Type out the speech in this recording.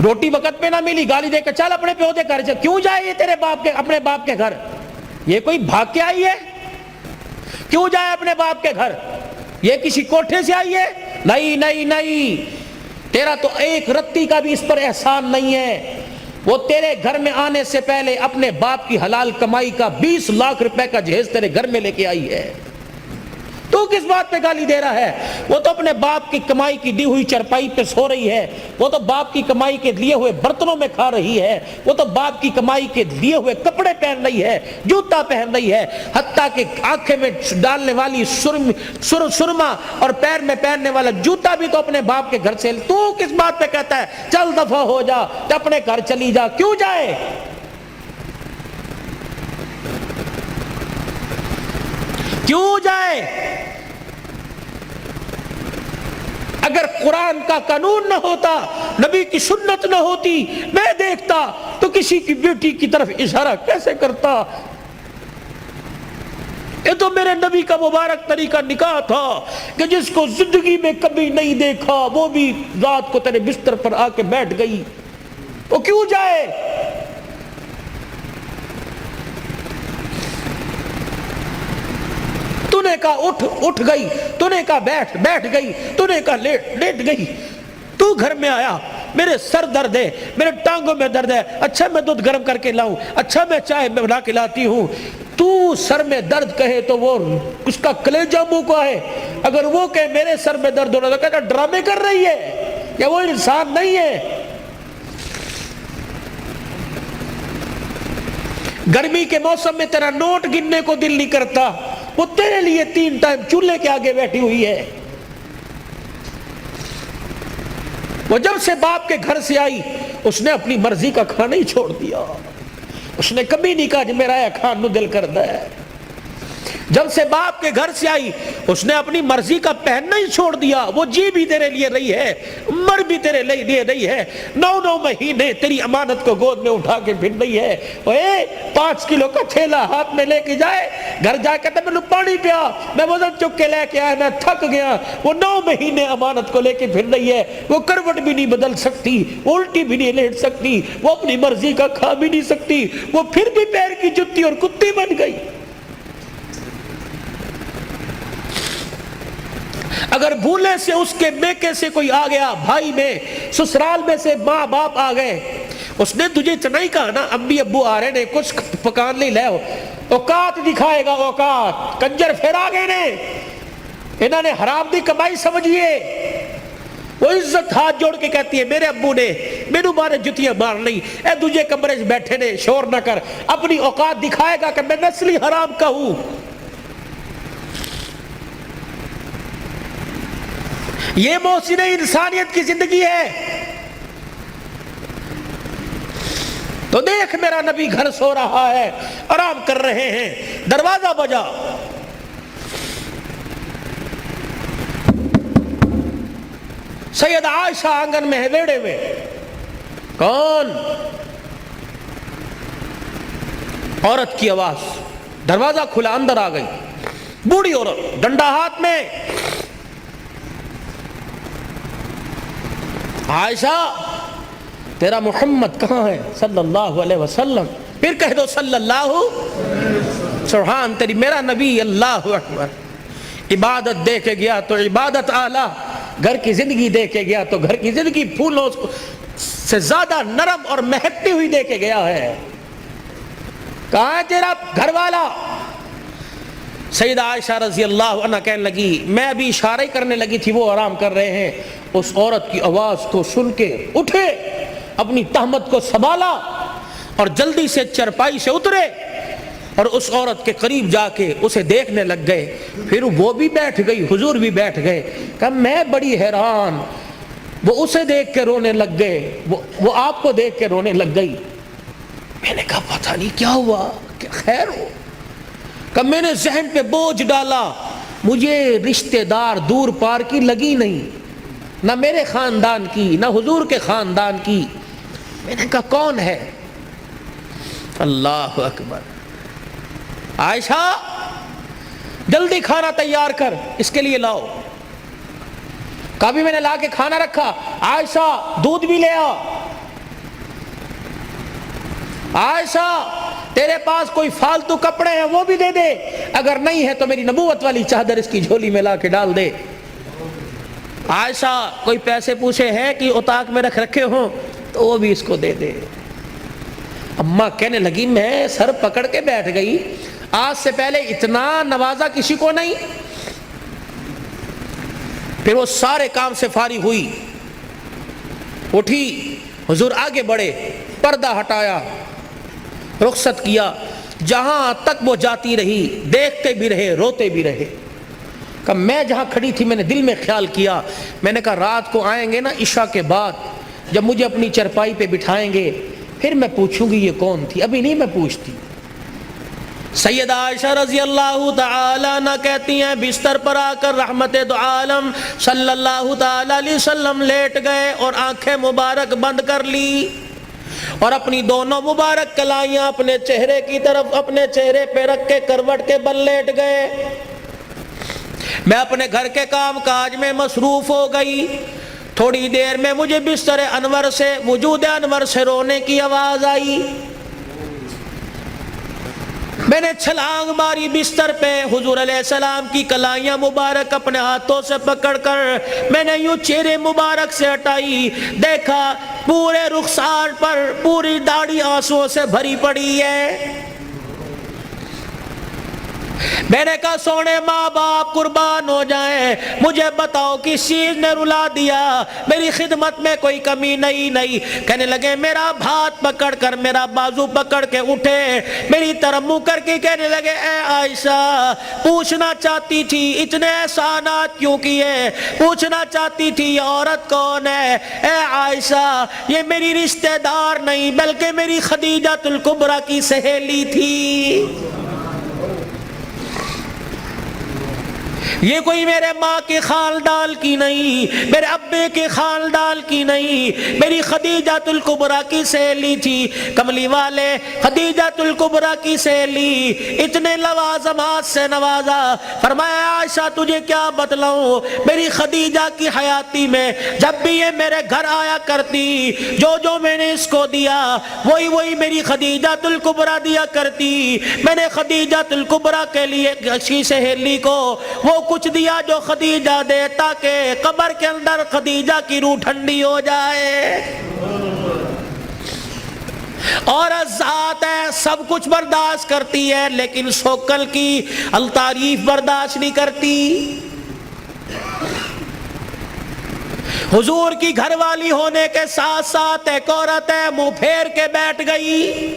روٹی وقت پہ نہ ملی, گالی دے کے چل اپنے پیو دے گھر. کیوں جائے یہ تیرے باپ کے, اپنے باپ کے گھر؟ یہ کوئی بھاگ کے آئی ہے؟ کیوں جائے اپنے باپ کے گھر؟ یہ کسی کوٹھے سے آئی ہے؟ نہیں نہیں نہیں, تیرا تو ایک رتی کا بھی اس پر احسان نہیں ہے. وہ تیرے گھر میں آنے سے پہلے اپنے باپ کی حلال کمائی کا 20 لاکھ روپے کا جہیز تیرے گھر میں لے کے آئی ہے. تو کس بات پہ گالی دے رہا ہے؟ وہ تو اپنے باپ کی کمائی کی دی ہوئی چرپائی پہ سو رہی ہے, وہ تو باپ کی کمائی کے لیے ہوئے برتنوں میں کھا رہی ہے, وہ تو باپ کی کمائی کے لیے ہوئے کپڑے پہن رہی ہے, جوتا پہن رہی ہے, حتیٰ کہ آنکھیں میں ڈالنے والی سرما اور پیر میں پہننے والا جوتا بھی تو اپنے باپ کے گھر سے. تو کس بات پہ کہتا ہے چل دفع ہو جا, اپنے گھر چلی جا؟ کیوں جائے؟ کیوں جائے؟ اگر قرآن کا قانون نہ ہوتا, نبی کی سنت نہ ہوتی, میں دیکھتا تو کسی کی بیٹی کی طرف اشارہ کیسے کرتا؟ یہ تو میرے نبی کا مبارک طریقہ نکاح تھا کہ جس کو زندگی میں کبھی نہیں دیکھا وہ بھی رات کو تیرے بستر پر آ کے بیٹھ گئی. وہ کیوں جائے؟ تو نے کہا اٹھ گئی, تو نے کہا بیٹھ گئی, تو نے کہا لیٹ گئی. تو گھر میں آیا, میرے سر درد ہے, میرے ٹانگوں میں درد ہے, اچھا میں دودھ گرم کر کے لاؤں, اچھا میں چائے بنا کے لاتی ہوں. تو سر میں درد کہے تو وہ اس کا کلیجہ منہ کو ہے, اگر وہ کہے میرے سر میں درد ہونا تو کہتا ڈرامے کر رہی ہے, یا وہ انسان نہیں ہے. گرمی کے موسم میں تیرا نوٹ گننے کو دل نہیں کرتا, وہ تیرے لیے 3 ٹائم چولہے کے آگے بیٹھی ہوئی ہے. وہ جب سے باپ کے گھر سے آئی اس نے اپنی مرضی کا کھانا ہی چھوڑ دیا. اس نے کبھی نہیں کہا کہ میرا یہ کھان نو دل کرتا ہے. جب سے باپ کے گھر سے آئی اس نے اپنی مرضی کا پہننا ہی چھوڑ دیا. وہ جی بھی تیرے لیے رہی ہے, مر بھی تیرے لیے رہی ہے, 9 مہینے تیری امانت کو گود میں اٹھا کے پھر رہی ہے. 5 کلو کا تھیلا ہاتھ میں لے کے جائے, گھر جا کے میں پانی پیا, میں وزن چک کے لے کے آیا, میں تھک گیا. وہ 9 مہینے امانت کو لے کے پھر رہی ہے. وہ کروٹ بھی نہیں بدل سکتی, الٹی بھی نہیں لیٹ سکتی, وہ اپنی مرضی کا کھا بھی نہیں سکتی, وہ پھر بھی پیر کی جتی اور کتی بن گئی. اگر بھولے سے اس کے میکے سے کوئی آ گیا, بھائی میں, سسرال میں سے ماں باپ آ گئے, اس نے تجھے نہیں کہا نا امی ابو آ رہے نے کچھ پکان نہیں لے, اوقات دکھائے گا, اوقات. کنجر پھر آ گئے نے, انہوں نے حرام دی کمائی سمجھیے. وہ عزت ہاتھ جوڑ کے کہتی ہے میرے ابو نے میرے بارے جتیاں مار لی, اے تجھے کمرے بیٹھے نے, شور نہ کر. اپنی اوقات دکھائے گا کہ میں نسلی حرام کا ہوں. یہ محسن انسانیت کی زندگی ہے. تو دیکھ میرا نبی گھر سو رہا ہے, آرام کر رہے ہیں, دروازہ بجا. سید عائشہ آنگن میں ہے ویڑے میں. کون؟ عورت کی آواز. دروازہ کھلا, اندر آ گئی بوڑھی عورت, ڈنڈا ہاتھ میں. عائشہ تیرا محمد کہاں ہے صلی اللہ علیہ وسلم؟ پھر کہہ دو صلی اللہ. سبحان تیری, میرا نبی اللہ اکبر. عبادت دے کے گیا تو عبادت اعلیٰ, گھر کی زندگی دے کے گیا تو گھر کی زندگی پھولوں سے زیادہ نرم اور مہکتی ہوئی دے کے گیا ہے. کہاں ہے تیرا گھر والا؟ سیدہ عائشہ رضی اللہ عنہ کہنے لگی, میں ابھی اشارہ کرنے لگی تھی, وہ آرام کر رہے ہیں. اس عورت کی آواز کو سن کے اٹھے, اپنی تہمت کو سنبھالا اور جلدی سے چرپائی سے اترے اور اس عورت کے قریب جا کے اسے دیکھنے لگ گئے. پھر وہ بھی بیٹھ گئی, حضور بھی بیٹھ گئے. کہا میں بڑی حیران. وہ اسے دیکھ کے رونے لگ گئے, وہ آپ کو دیکھ کے رونے لگ گئی. میں نے کہا پتہ نہیں کیا ہوا, کیا خیر ہو؟ کہ میں نے ذہن پہ بوجھ ڈالا, مجھے رشتہ دار دور پار کی لگی نہیں, نہ میرے خاندان کی نہ حضور کے خاندان کی. میں نے کہا کون ہے؟ اللہ اکبر. عائشہ جلدی کھانا تیار کر, اس کے لیے لاؤ. کبھی میں نے لا کے کھانا رکھا. عائشہ دودھ بھی لے آ. عائشہ تیرے پاس کوئی فالتو کپڑے ہیں وہ بھی دے دے، اگر نہیں ہے تو میری نبوت والی چادر اس کی جھولی میں لا کے ڈال دے۔ عائشہ کوئی پیسے پوچھے ہیں کہ اتاق میں رکھے ہوں تو وہ بھی اس کو دے دے۔ اماں کہنے لگی میں سر پکڑ کے بیٹھ گئی، آج سے پہلے اتنا نوازا کسی کو نہیں۔ پھر وہ سارے کام سے فارغ ہوئی، اٹھی، حضور آگے بڑھے، پردہ ہٹایا، رخصت کیا، جہاں تک وہ جاتی رہی دیکھتے بھی رہے روتے بھی رہے۔ کہ میں جہاں کھڑی تھی میں نے دل میں خیال کیا، میں نے کہا رات کو آئیں گے نا عشاء کے بعد، جب مجھے اپنی چرپائی پہ بٹھائیں گے پھر میں پوچھوں گی یہ کون تھی، ابھی نہیں میں پوچھتی۔ سیدہ عائشہ رضی اللہ تعالی عنہ کہتی ہیں بستر پر آ کر رحمت دو عالم صلی اللہ تعالی علیہ وسلم لیٹ گئے اور آنکھیں مبارک بند کر لی اور اپنی دونوں مبارک کلائیاں اپنے چہرے کی طرف اپنے چہرے پہ رکھ کے کروٹ کے بل لیٹ گئے۔ میں اپنے گھر کے کام کاج میں مصروف ہو گئی، تھوڑی دیر میں مجھے بستر انور سے وجود انور سے رونے کی آواز آئی۔ میں نے چھلانگ ماری بستر پہ، حضور علیہ السلام کی کلائیاں مبارک اپنے ہاتھوں سے پکڑ کر میں نے یوں چہرے مبارک سے ہٹائی، دیکھا پورے رخسار پر پوری داڑھی آنسوؤں سے بھری پڑی ہے۔ میں نے کہا سونے ماں باپ قربان ہو جائیں، مجھے بتاؤ کس چیز نے رلا دیا، میری خدمت میں کوئی کمی نہیں۔ کہنے لگے میرا ہاتھ پکڑ کر میرا بازو پکڑ کے اٹھے، میری طرف منہ کر کے کہنے لگے اے عائشہ پوچھنا چاہتی تھی اتنے احسانات کیوں کیے، پوچھنا چاہتی تھی یہ عورت کون ہے۔ اے عائشہ یہ میری رشتہ دار نہیں بلکہ میری خدیجہ الکبریٰ کی سہیلی تھی، یہ کوئی میرے ماں کے خاندان کی نہیں، میرے ابے کے خاندان کی نہیں، میری خدیجہ الکبریٰ کی سہیلی تھی۔ کملی والے خدیجہ الکبریٰ کی سہیلی، اتنے لوازمات سے نوازا۔ فرمایا عائشہ تجھے کیا بتلاؤں، میری خدیجہ کی حیاتی میں جب بھی یہ میرے گھر آیا کرتی، جو میں نے اس کو دیا وہی میری خدیجہ الکبریٰ دیا کرتی۔ میں نے خدیجہ الکبریٰ کے لیے اچھی سہیلی کو وہ کچھ دیا جو خدیجہ دے تاکہ قبر کے اندر خدیجہ کی روح ٹھنڈی ہو جائے۔ اور ذات ہے سب کچھ برداشت کرتی ہے لیکن شوکل کی التعریف برداشت نہیں کرتی۔ حضور کی گھر والی ہونے کے ساتھ ساتھ ایک عورت ہے منہ پھیر کے بیٹھ گئی۔